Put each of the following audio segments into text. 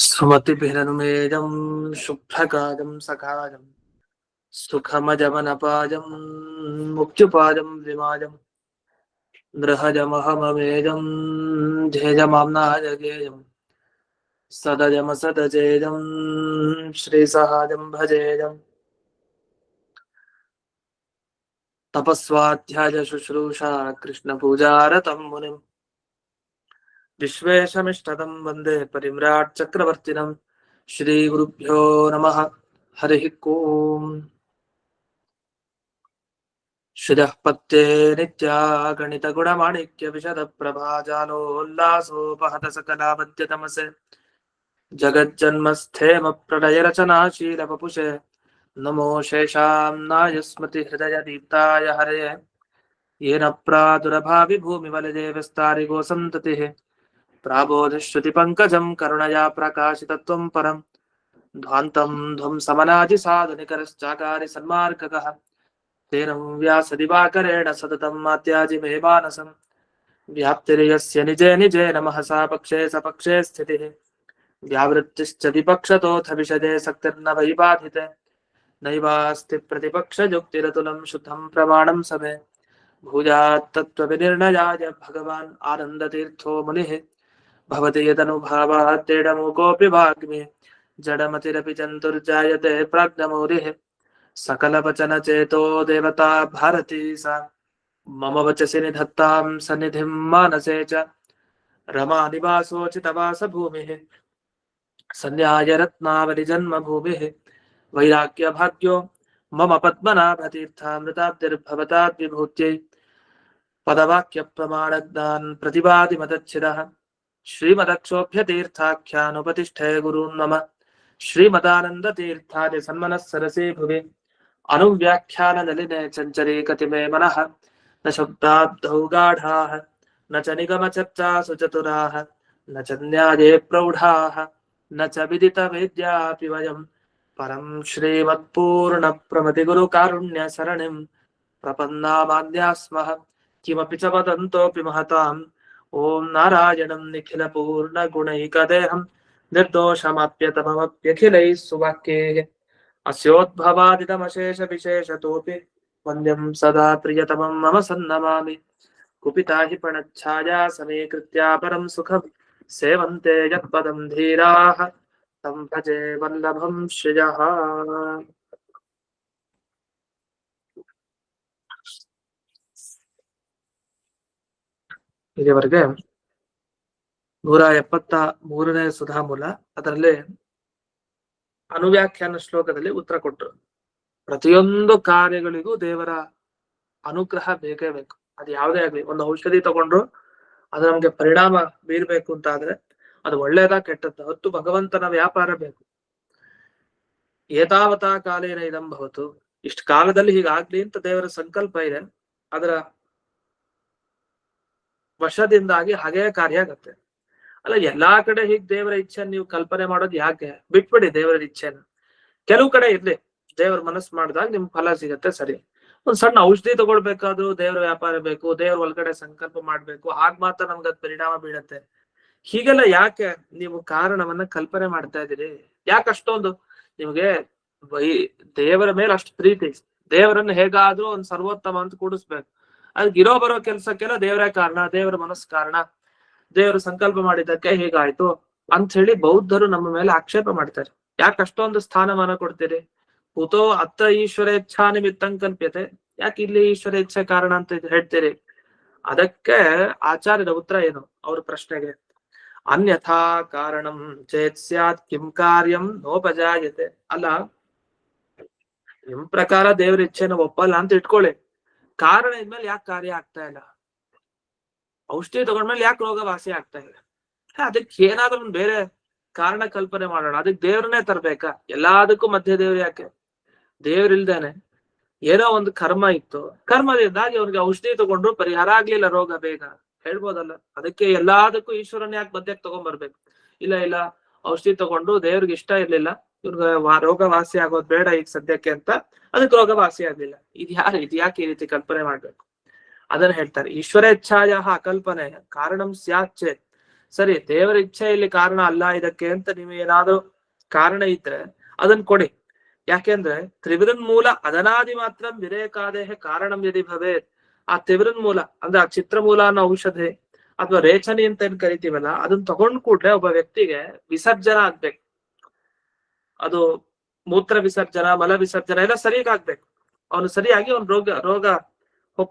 सुमतिभिरनुमेदं शुभ्रकाजं सखाजं सुखमजमनपाजं मुक्त्युपाजं विमाजं नृहजमहममेजं ध्येयमाम्नायगेयं सदजमसदजेजं श्रीसहाजं भजेजं तपस्वाध्याय शुश्रूषा कृष्णपूजारतं मुनिम् विश्वेशमिष्टदं वन्दे परिम्राट् चक्रवर्तिनं श्रीगुरुभ्यो नमः हरिः ओम् श्रियः पत्ते नित्या गणितगुणमाणिक्यविशदप्रभाजालोल्लासोपहत सकलावद्यतमसे जगज्जन्मस्थेमप्रलयरचनाशीलवपुषे नमो शेषाम्नाय स्मृतिहृदयदीप्ताय हरे येन प्रादुरभाविभूमिवलये विस्तारिगो सन्ततिः प्राबोधश्रुतिपङ्कजं करुणया प्रकाशितत्वं परं ध्वान्तं ध्वंसमनाजिसाधनिकरश्चाकारि सन्मार्गकः तेन व्यासदिवाकरेण सततं मात्याजिमे मानसं व्याप्तिर्यस्य निजे निजे नमः सा पक्षे सपक्षे स्थितिः व्यावृत्तिश्च विपक्षतोऽथ विशदे सक्तिर्न वै बाधिते नैवास्ति प्रतिपक्षयुक्तिरतुलं शुद्धं प्रमाणं समे भूयात् तत्त्वविनिर्णयाय भगवान् आनन्दतीर्थो मुनिः भवति यदनुभावात् तेढमुकोऽपि वाग्मी जडमतिरपि जन्तुर्जायते प्राज्ञमौलिः सकलवचनचेतो देवता भारती सा मम वचसि निधत्तां सन्निधिं मानसे च रमानिवासोचितवासभूमिः सन्न्यायरत्नावलिजन्मभूमिः वैराग्यभाग्यो मम पद्मनाभतीर्थामृताब्धिर्भवताद्विभूत्यै पदवाक्यप्रमाणज्ञान् प्रतिवादिमदच्छिदः श्रीमदक्षोभ्यतीर्थाख्यानुपतिष्ठे गुरून् मम श्रीमदानन्दतीर्थादि सन्मनः सरसे भुवि अनुव्याख्याननलिने चञ्चरे कतिमे मनः न शब्दाब्धौ गाढाः न च निगमचर्चासु चतुराः न च न्याये प्रौढाः न च विदितवेद्यापि वयं परं श्रीमत्पूर्णप्रमतिगुरुकारुण्यसरणिं प्रपन्नामान्याः स्मः किमपि च वदन्तोऽपि महताम् ॐ नारायणं निखिलपूर्णगुणैकदेहं निर्दोषमाप्यतममप्यखिलैः सुवाक्यैः अस्योद्भवादितमशेषविशेषतोऽपि वन्द्यं सदा प्रियतमं मम सन्नमामि कुपिता हि प्रणच्छाया समीकृत्या परं सुखं सेवन्ते यत्पदं धीराः तं भजे वल्लभं श्रियः ಇಲ್ಲಿವರೆಗೆ 173ನೇ ಸುಧಾಮೂಲ ಅದರಲ್ಲಿ ಅನುವ್ಯಾಖ್ಯಾನ ಶ್ಲೋಕದಲ್ಲಿ ಉತ್ತರ ಕೊಟ್ಟರು. ಪ್ರತಿಯೊಂದು ಕಾರ್ಯಗಳಿಗೂ ದೇವರ ಅನುಗ್ರಹ ಬೇಕೇ ಬೇಕು. ಅದು ಯಾವುದೇ ಆಗ್ಲಿ, ಒಂದು ಔಷಧಿ ತಗೊಂಡ್ರು ಅದು ನಮ್ಗೆ ಪರಿಣಾಮ ಬೀರ್ಬೇಕು ಅಂತ ಆದ್ರೆ ಅದು ಒಳ್ಳೇದ ಕೆಟ್ಟದ್ದ ಹೊತ್ತು ಭಗವಂತನ ವ್ಯಾಪಾರ ಬೇಕು. ಏತಾವತಾ ಕಾಲೇನ ಇದಂ ಭವತು, ಇಷ್ಟು ಕಾಲದಲ್ಲಿ ಹೀಗಾಗ್ಲಿ ಅಂತ ದೇವರ ಸಂಕಲ್ಪ ಇದೆ. ಅದರ ವಶದಿಂದಾಗಿ ಹಾಗೇ ಕಾರ್ಯ ಆಗತ್ತೆ. ಅಲ್ಲ, ಎಲ್ಲಾ ಕಡೆ ಹೀಗ್ ದೇವರ ಇಚ್ಛೆ ನೀವು ಕಲ್ಪನೆ ಮಾಡೋದು ಯಾಕೆ? ಬಿಟ್ಬಿಡಿ ದೇವರ ಇಚ್ಛೆನ. ಕೆಲವು ಕಡೆ ಇರ್ಲಿ, ದೇವರ ಮನಸ್ಸು ಮಾಡಿದಾಗ ನಿಮ್ ಫಲ ಸಿಗತ್ತೆ, ಸರಿ. ಒಂದ್ ಸಣ್ಣ ಔಷಧಿ ತಗೊಳ್ಬೇಕಾದ್ರೂ ದೇವರ ವ್ಯಾಪಾರ ಬೇಕು, ದೇವ್ರ ಒಳಗಡೆ ಸಂಕಲ್ಪ ಮಾಡ್ಬೇಕು, ಆಗ ಮಾತ್ರ ನಮ್ಗೆ ಅದ್ ಪರಿಣಾಮ ಬೀಳತ್ತೆ. ಹೀಗೆಲ್ಲ ಯಾಕೆ ನೀವು ಕಾರಣವನ್ನ ಕಲ್ಪನೆ ಮಾಡ್ತಾ ಇದೀರಿ? ಯಾಕೆ ಅಷ್ಟೊಂದು ನಿಮ್ಗೆ ದೇವರ ಮೇಲೆ ಅಷ್ಟು ಪ್ರೀತಿ? ದೇವರನ್ನ ಹೇಗಾದ್ರೂ ಒಂದ್ ಸರ್ವೋತ್ತಮ ಅಂತ ಕೂಡಿಸ್ಬೇಕು. ಅದಕ್ಕೆ ಇರೋ ಬರೋ ಕೆಲ್ಸಕ್ಕೆಲ್ಲ ದೇವರೇ ಕಾರಣ, ದೇವರ ಮನಸ್ಸು ಕಾರಣ, ದೇವರು ಸಂಕಲ್ಪ ಮಾಡಿದ್ದಕ್ಕೆ ಹೇಗಾಯ್ತು ಅಂತ ಹೇಳಿ ಬೌದ್ಧರು ನಮ್ಮ ಮೇಲೆ ಆಕ್ಷೇಪ ಮಾಡ್ತಾರೆ. ಯಾಕೆ ಅಷ್ಟೊಂದು ಸ್ಥಾನಮಾನ ಕೊಡ್ತೀರಿ? ಕುತೋ ಅತ್ತ ಈಶ್ವರ ಇಚ್ಛಾ ನಿಮಿತ್ತಂ ಕಲ್ಪ್ಯತೆ, ಯಾಕೆ ಇಲ್ಲಿ ಈಶ್ವರ ಇಚ್ಛೆ ಕಾರಣ ಅಂತ ಹೇಳ್ತೀರಿ? ಅದಕ್ಕೆ ಆಚಾರ್ಯರ ಉತ್ತರ ಏನು ಅವ್ರ ಪ್ರಶ್ನೆಗೆ? ಅನ್ಯಥಾ ಕಾರಣಂ ಚೇತ್ ಸ್ಯಾತ್ ಕಿಂ ಕಾರ್ಯಂ ನೋಪಜಾಯತೆ. ಅಲ್ಲ, ನಿಮ್ ಪ್ರಕಾರ ದೇವ್ರ ಇಚ್ಛೆನ ಒಪ್ಪಲ್ಲ ಅಂತ ಇಟ್ಕೊಳ್ಳಿ, ಕಾರಣ ಇದ್ಮೇಲೆ ಯಾಕೆ ಕಾರ್ಯ ಆಗ್ತಾ ಇಲ್ಲ? ಔಷಧಿ ತಗೊಂಡ್ಮೇಲೆ ಯಾಕೆ ರೋಗ ವಾಸಿ ಆಗ್ತಾ ಇಲ್ಲ? ಅದಕ್ಕೆ ಏನಾದ್ರೂ ಒಂದು ಬೇರೆ ಕಾರಣ ಕಲ್ಪನೆ ಮಾಡೋಣ. ಅದಕ್ಕೆ ದೇವ್ರನ್ನೇ ತರ್ಬೇಕಾ? ಎಲ್ಲದಕ್ಕೂ ಮಧ್ಯ ದೇವ್ರ ಯಾಕೆ? ದೇವ್ರಿಲ್ದೇನೆ ಏನೋ ಒಂದು ಕರ್ಮ ಇತ್ತು, ಕರ್ಮದಿಂದಾಗಿ ಅವ್ರಿಗೆ ಔಷಧಿ ತಗೊಂಡ್ರು ಪರಿಹಾರ ಆಗ್ಲಿಲ್ಲ ರೋಗ ಬೇಗ, ಹೇಳ್ಬೋದಲ್ಲ. ಅದಕ್ಕೆ ಎಲ್ಲದಕ್ಕೂ ಈಶ್ವರನ್ ಯಾಕೆ ಮಧ್ಯಕ್ಕೆ ತಗೊಂಡ್ಬರ್ಬೇಕು? ಇಲ್ಲ ಇಲ್ಲ, ಔಷಧಿ ತಗೊಂಡ್ರು ದೇವ್ರಿಗೆ ಇಷ್ಟ ಇರ್ಲಿಲ್ಲ, ಇವ್ರಿಗೆ ರೋಗ ವಾಸಿ ಆಗೋದ್ ಬೇಡ ಈಗ ಸದ್ಯಕ್ಕೆ ಅಂತ, ಅದಕ್ಕೆ ರೋಗ ವಾಸಿ ಆಗ್ಲಿಲ್ಲ. ಇದು ಯಾಕೆ ಈ ರೀತಿ ಕಲ್ಪನೆ ಮಾಡ್ಬೇಕು? ಅದನ್ನ ಹೇಳ್ತಾರೆ. ಈಶ್ವರೇಚ್ಛಾಯ ಅಕಲ್ಪನೆ ಕಾರಣಂ ಸ್ಯಾಚ್. ಸರಿ, ದೇವರ ಇಚ್ಛೆ ಇಲ್ಲಿ ಕಾರಣ ಅಲ್ಲ ಇದಕ್ಕೆ ಅಂತ ನೀವು ಏನಾದ್ರು ಕಾರಣ ಇದ್ರೆ ಅದನ್ನ ಕೊಡಿ. ಯಾಕೆಂದ್ರೆ ತ್ರಿವಿರನ್ ಮೂಲ ಅದನಾದಿ ಮಾತ್ರ ವಿರೇಕಾದೇಹ ಕಾರಣಂ ಯದಿ ಭವೇತ್. ಆ ತ್ರಿವಿರನ್ ಮೂಲ ಅಂದ್ರೆ ಆ ಚಿತ್ರಮೂಲ ಅನ್ನೋ ಔಷಧಿ ಅಥವಾ ರೇಚನಿ ಅಂತ ಏನ್ ಕರಿತೀವಲ್ಲ, ಅದನ್ನ ತಗೊಂಡ್ ಕೂಡ್ಲೆ ಒಬ್ಬ ವ್ಯಕ್ತಿಗೆ ವಿಸರ್ಜನ ಆಗ್ಬೇಕು. ಅದು ಮೂತ್ರ ವಿಸರ್ಜನ, ಮಲ ವಿಸರ್ಜನ ಎಲ್ಲ ಸರಿಯಾಗ್ಬೇಕು. ಅವನು ಸರಿಯಾಗಿ ಅವ್ನ ರೋಗ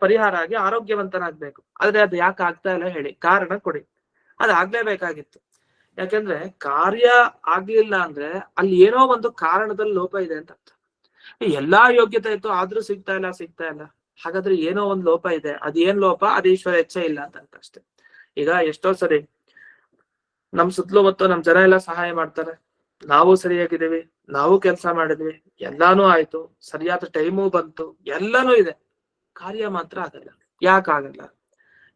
ಪರಿಹಾರ ಆಗಿ ಆರೋಗ್ಯವಂತನಾಗ್ಬೇಕು. ಆದ್ರೆ ಅದು ಯಾಕೆ ಆಗ್ತಾ ಇಲ್ಲ ಹೇಳಿ, ಕಾರಣ ಕೊಡಿ. ಅದಾಗ್ಲೇಬೇಕಾಗಿತ್ತು. ಯಾಕೆಂದ್ರೆ ಕಾರ್ಯ ಆಗ್ಲಿಲ್ಲ ಅಂದ್ರೆ ಅಲ್ಲಿ ಏನೋ ಒಂದು ಕಾರಣದಲ್ಲಿ ಲೋಪ ಇದೆ ಅಂತ ಅರ್ಥ. ಎಲ್ಲಾ ಯೋಗ್ಯತೆ ಇತ್ತು ಆದ್ರೂ ಸಿಗ್ತಾ ಇಲ್ಲ. ಹಾಗಾದ್ರೆ ಏನೋ ಒಂದು ಲೋಪ ಇದೆ. ಅದೇನ್ ಲೋಪ? ಅದು ಈಶ್ವರ ಇಚ್ಛೆ ಇಲ್ಲ ಅಂತ ಅಷ್ಟೇ. ಈಗ ಎಷ್ಟೋ ಸರಿ ನಮ್ ಸುತ್ತಲೂ ಮತ್ತು ನಮ್ ಜನ ಎಲ್ಲ ಸಹಾಯ ಮಾಡ್ತಾರೆ, ನಾವು ಸರಿಯಾಗಿದ್ದೀವಿ, ನಾವು ಕೆಲಸ ಮಾಡಿದ್ವಿ, ಎಲ್ಲಾನು ಆಯ್ತು, ಸರಿಯಾದ ಟೈಮು ಬಂತು, ಎಲ್ಲಾನು ಇದೆ, ಕಾರ್ಯ ಮಾತ್ರ ಆಗಲ್ಲ.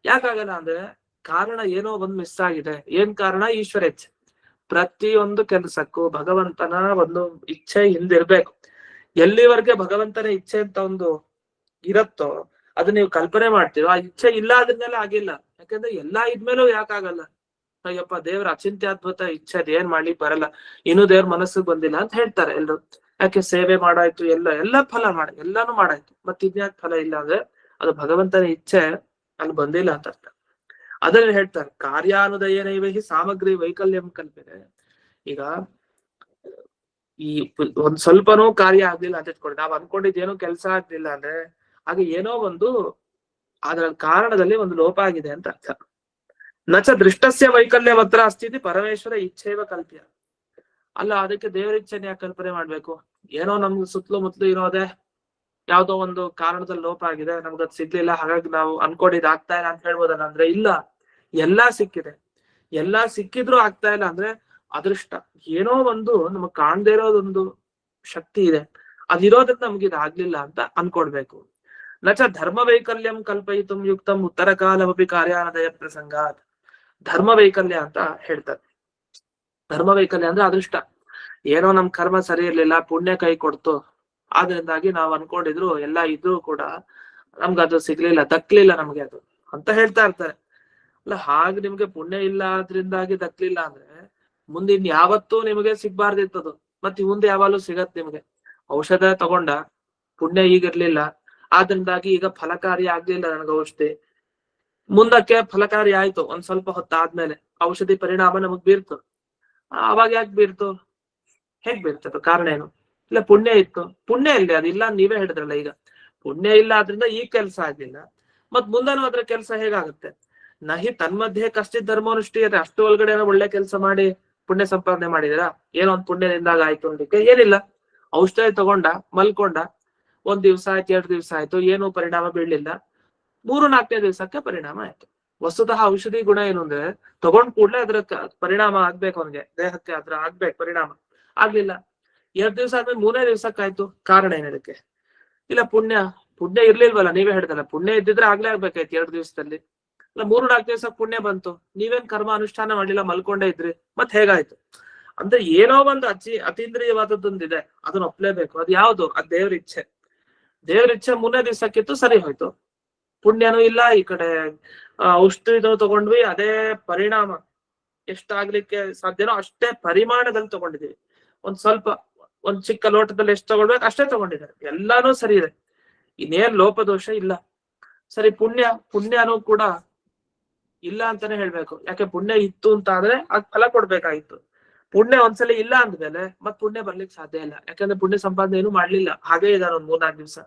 ಯಾಕಾಗಲ್ಲ ಅಂದ್ರೆ ಕಾರಣ ಏನೋ ಒಂದು ಮಿಸ್ ಆಗಿದೆ. ಏನ್ ಕಾರಣ? ಈಶ್ವರ ಇಚ್ಛೆ. ಪ್ರತಿಯೊಂದು ಕೆಲಸಕ್ಕೂ ಭಗವಂತನ ಒಂದು ಇಚ್ಛೆ ಹಿಂದಿರ್ಬೇಕು. ಎಲ್ಲಿವರೆಗೆ ಭಗವಂತನ ಇಚ್ಛೆ ಅಂತ ಒಂದು ಇರತ್ತೋ ಅದು ನೀವು ಕಲ್ಪನೆ ಮಾಡ್ತೀರೋ, ಆ ಇಚ್ಛೆ ಇಲ್ಲ ಆದ್ಮೇಲೆ ಆಗಿಲ್ಲ. ಯಾಕಂದ್ರೆ ಎಲ್ಲಾ ಇದ್ಮೇಲೂ ಯಾಕಾಗಲ್ಲ? ಅಯ್ಯಪ್ಪ, ದೇವ್ರ ಅಚಿಂತ್ಯದ್ಭುತ ಇಚ್ಛೆ, ಅದ್ ಏನ್ ಮಾಡ್ಲಿಕ್ ಬರಲ್ಲ, ಇನ್ನು ದೇವ್ರ ಮನಸ್ಸಿಗೆ ಬಂದಿಲ್ಲ ಅಂತ ಹೇಳ್ತಾರೆ ಎಲ್ರು. ಯಾಕೆ? ಸೇವೆ ಮಾಡಾಯ್ತು, ಎಲ್ಲ ಫಲ ಎಲ್ಲಾನು ಮಾಡಾಯ್ತು, ಮತ್ ಇದ್ಯಾಕ್ ಫಲ ಇಲ್ಲ ಅಂದ್ರೆ ಅದು ಭಗವಂತನ ಇಚ್ಛೆ ಅಲ್ಲಿ ಬಂದಿಲ್ಲ ಅಂತ ಅರ್ಥ. ಅದನ್ನ ಹೇಳ್ತಾರೆ ಕಾರ್ಯಾನುದಯನೈವಹಿ ಸಾಮಗ್ರಿ ವೈಕಲ್ಯಂ ಕಲ್ಪಿದೆ. ಈಗ ಈ ಒಂದ್ ಸ್ವಲ್ಪನೂ ಕಾರ್ಯ ಆಗ್ಲಿಲ್ಲ ಅಂತ ಇಟ್ಕೊಳ್ಳಿ, ನಾವ್ ಅನ್ಕೊಂಡಿದ್ದೇನೋ ಕೆಲಸ ಆಗ್ಲಿಲ್ಲ ಅಂದ್ರೆ ಹಾಗೆ ಏನೋ ಒಂದು ಅದರ ಕಾರಣದಲ್ಲಿ ಒಂದು ಲೋಪ ಆಗಿದೆ ಅಂತ ಅರ್ಥ. ನಚ ದೃಷ್ಟಸ್ಯ ವೈಕಲ್ಯ ಮಾತ್ರ ಅಸ್ಥಿತಿ ಪರಮೇಶ್ವರ ಇಚ್ಛೆವ ಕಲ್ಪ್ಯ. ಅಲ್ಲ, ಅದಕ್ಕೆ ದೇವರ ಇಚ್ಛೆನ ಯಾಕೆ ಕಲ್ಪನೆ ಮಾಡ್ಬೇಕು? ಏನೋ ನಮ್ಗೆ ಸುತ್ತಲೂ ಮುತ್ತಲು ಇರೋದೆ ಯಾವ್ದೋ ಒಂದು ಕಾರಣದಲ್ಲಿ ಲೋಪ ಆಗಿದೆ, ನಮ್ಗದ್ ಸಿಗ್ಲಿಲ್ಲ, ಹಾಗಾಗಿ ನಾವು ಅನ್ಕೊಂಡಿದ್ ಆಗ್ತಾ ಇಲ್ಲ ಅಂತ ಹೇಳ್ಬೋದಲ್ಲ. ಅಂದ್ರೆ ಇಲ್ಲ, ಎಲ್ಲಾ ಸಿಕ್ಕಿದೆ. ಎಲ್ಲಾ ಸಿಕ್ಕಿದ್ರು ಆಗ್ತಾ ಇಲ್ಲ ಅಂದ್ರೆ ಅದೃಷ್ಟ, ಏನೋ ಒಂದು ನಮಗ್ ಕಾಣದೇ ಇರೋದೊಂದು ಶಕ್ತಿ ಇದೆ, ಅದಿರೋದ್ರಿಂದ ನಮ್ಗೆ ಇದಾಗ್ಲಿಲ್ಲ ಅಂತ ಅನ್ಕೊಡ್ಬೇಕು. ನಚ ಧರ್ಮ ವೈಕಲ್ಯಂ ಕಲ್ಪಯಿತು ಯುಕ್ತಂ ಉತ್ತರ ಕಾಲಮಪಿ ಕಾರ್ಯಾನದಯ ಪ್ರಸಂಗಾತ್. ಧರ್ಮ ವೈಕಲ್ಯ ಅಂತ ಹೇಳ್ತಾರೆ. ಧರ್ಮ ವೈಕಲ್ಯ ಅಂದ್ರೆ ಅದೃಷ್ಟ. ಏನೋ ನಮ್ ಕರ್ಮ ಸರಿ ಇರ್ಲಿಲ್ಲ, ಪುಣ್ಯ ಕೈ ಕೊಡ್ತು, ಆದ್ರಿಂದಾಗಿ ನಾವ್ ಅನ್ಕೊಂಡಿದ್ರು ಎಲ್ಲಾ ಇದ್ರೂ ಕೂಡ ನಮ್ಗದು ಸಿಗ್ಲಿಲ್ಲ, ದಕ್ಲಿಲ್ಲ ನಮ್ಗೆ ಅದು ಅಂತ ಹೇಳ್ತಾ ಇರ್ತಾರೆ. ಅಲ್ಲ, ಹಾಗೆ ನಿಮ್ಗೆ ಪುಣ್ಯ ಇಲ್ಲ ಆದ್ರಿಂದಾಗಿ ದಕ್ಲಿಲ್ಲ ಅಂದ್ರೆ ಮುಂದಿನ್ ಯಾವತ್ತೂ ನಿಮ್ಗೆ ಸಿಗ್ಬಾರ್ದಿತ್ತದು, ಮತ್ ಮುಂದೆ ಯಾವಾಗ್ಲೂ ಸಿಗತ್ ನಿಮ್ಗೆ. ಔಷಧ ತಗೊಂಡ, ಪುಣ್ಯ ಈಗಿರ್ಲಿಲ್ಲ, ಆದ್ರಿಂದಾಗಿ ಈಗ ಫಲಕಾರಿ ಆಗ್ಲಿಲ್ಲ ನನಗೆ ಔಷಧಿ, ಮುಂದಕ್ಕೆ ಫಲಕಾರಿ ಆಯ್ತು ಒಂದ್ ಸ್ವಲ್ಪ ಹೊತ್ತಾದ್ಮೇಲೆ ಔಷಧಿ ಪರಿಣಾಮ ನಮಗ್ ಬೀರ್ತು. ಅವಾಗ ಯಾಕೆ ಬೀರ್ತು? ಹೇಗ್ ಬೀರ್ತದ? ಕಾರಣ ಏನು? ಇಲ್ಲ, ಪುಣ್ಯ ಇತ್ತು. ಪುಣ್ಯ ಇಲ್ಲಿ ಅದಿಲ್ಲ ನೀವೇ ಹೇಳಿದ್ರಲ್ಲ, ಈಗ ಪುಣ್ಯ ಇಲ್ಲ ಆದ್ರಿಂದ ಈ ಕೆಲ್ಸ ಆಗ್ಲಿಲ್ಲ, ಮತ್ ಮುಂದನೂ ಅದ್ರ ಕೆಲ್ಸ ಹೇಗಾಗುತ್ತೆ? ನಹಿ ತನ್ಮಧ್ಯೆ ಕಷ್ಟಿತ್ ಧರ್ಮಾನುಷ್ಠೀಯತೆ. ಅಷ್ಟು ಒಳಗಡೆ ಒಳ್ಳೆ ಕೆಲಸ ಮಾಡಿ ಪುಣ್ಯ ಸಂಪಾದನೆ ಮಾಡಿದಿರಾ? ಏನೋ ಒಂದ್ ಪುಣ್ಯದಿಂದಾಗ ಆಯ್ತು ಅಂದಕ್ಕೆ ಏನಿಲ್ಲ. ಔಷಧಿ ತಗೊಂಡ, ಮಲ್ಕೊಂಡ, 1 ದಿವ್ಸ ಆಯ್ತು, 2 ದಿವ್ಸ ಆಯ್ತು, ಏನು ಪರಿಣಾಮ ಬೀಳ್ಲಿಲ್ಲ, 3-4ನೇ ದಿವ್ಸಕ್ಕೆ ಪರಿಣಾಮ ಆಯ್ತು. ವಸ್ತುತಃ ಔಷಧಿ ಗುಣ ಏನು ಅಂದ್ರೆ ತಗೊಂಡ್ ಕೂಡ್ಲೆ ಅದ್ರ ಪರಿಣಾಮ ಆಗ್ಬೇಕು, ಅವನ್ಗೆ ದೇಹಕ್ಕೆ ಅದ್ರ ಆಗ್ಬೇಕು ಪರಿಣಾಮ. ಆಗ್ಲಿಲ್ಲ, 2 ದಿವ್ಸ ಆದ್ಮೇಲೆ 3ನೇ ದಿವ್ಸಕ್ಕಾಯ್ತು. ಕಾರಣ ಏನದಕ್ಕೆ? ಇಲ್ಲ, ಪುಣ್ಯ ಇರ್ಲಿಲ್ವಲ್ಲ, ನೀವೇ ಹೇಳ್ದಲ್ಲ, ಪುಣ್ಯ ಇದ್ದಿದ್ರೆ ಆಗ್ಲೇ ಆಗ್ಬೇಕಾಯ್ತು 2 ದಿವ್ಸದಲ್ಲಿ. ಇಲ್ಲ, 3-4 ದಿವ್ಸಕ್ಕೆ ಪುಣ್ಯ ಬಂತು, ನೀವೇನ್ ಕರ್ಮ ಅನುಷ್ಠಾನ ಮಾಡ್ಲಿಲ್ಲ, ಮಲ್ಕೊಂಡೇ ಇದ್ರಿ, ಮತ್ ಹೇಗಾಯ್ತು? ಅಂದ್ರೆ ಏನೋ ಒಂದು ಅತೀಂದ್ರಿಯವಾದದ್ದೊಂದಿದೆ, ಅದನ್ನ ಒಪ್ಲೇಬೇಕು. ಅದು ಯಾವ್ದು? ಅದ್ ದೇವ್ರ ಇಚ್ಛೆ. ದೇವ್ರ ಇಚ್ಛೆ 3ನೇ ದಿವ್ಸಕ್ಕಿತ್ತು, ಸರಿ ಹೋಯ್ತು, ಪುಣ್ಯನೂ ಇಲ್ಲ, ಈ ಕಡೆ ಔಷಧಿನೂ ತಗೊಂಡ್ವಿ, ಅದೇ ಪರಿಣಾಮ ಎಷ್ಟಾಗ್ಲಿಕ್ಕೆ ಸಾಧ್ಯನೋ ಅಷ್ಟೇ ಪರಿಮಾಣದಲ್ಲಿ ತಗೊಂಡಿದೀವಿ. ಒಂದ್ ಚಿಕ್ಕ ಲೋಟದಲ್ಲಿ ಎಷ್ಟು ತಗೊಳ್ಬೇಕು ಅಷ್ಟೇ ತಗೊಂಡಿದ್ದಾರೆ, ಎಲ್ಲಾನು ಸರಿ ಇದೆ, ಇನ್ನೇನ್ ಲೋಪದೋಷ ಇಲ್ಲ. ಸರಿ, ಪುಣ್ಯನೂ ಕೂಡ ಇಲ್ಲ ಅಂತಾನೆ ಹೇಳ್ಬೇಕು. ಯಾಕೆ? ಪುಣ್ಯ ಇತ್ತು ಅಂತ ಆದ್ರೆ ಅದ್ ಫಲ ಕೊಡ್ಬೇಕಾಗಿತ್ತು. ಪುಣ್ಯ ಒಂದ್ಸಲ ಇಲ್ಲ ಅಂದ್ಮೇಲೆ ಮತ್ ಪುಣ್ಯ ಬರ್ಲಿಕ್ಕೆ ಸಾಧ್ಯ ಇಲ್ಲ. ಯಾಕಂದ್ರೆ ಪುಣ್ಯ ಸಂಪಾದನೆ ಏನು ಮಾಡ್ಲಿಲ್ಲ, ಹಾಗೆ ಇದಾರೆ ಒಂದ್ 3-4 ದಿವ್ಸ,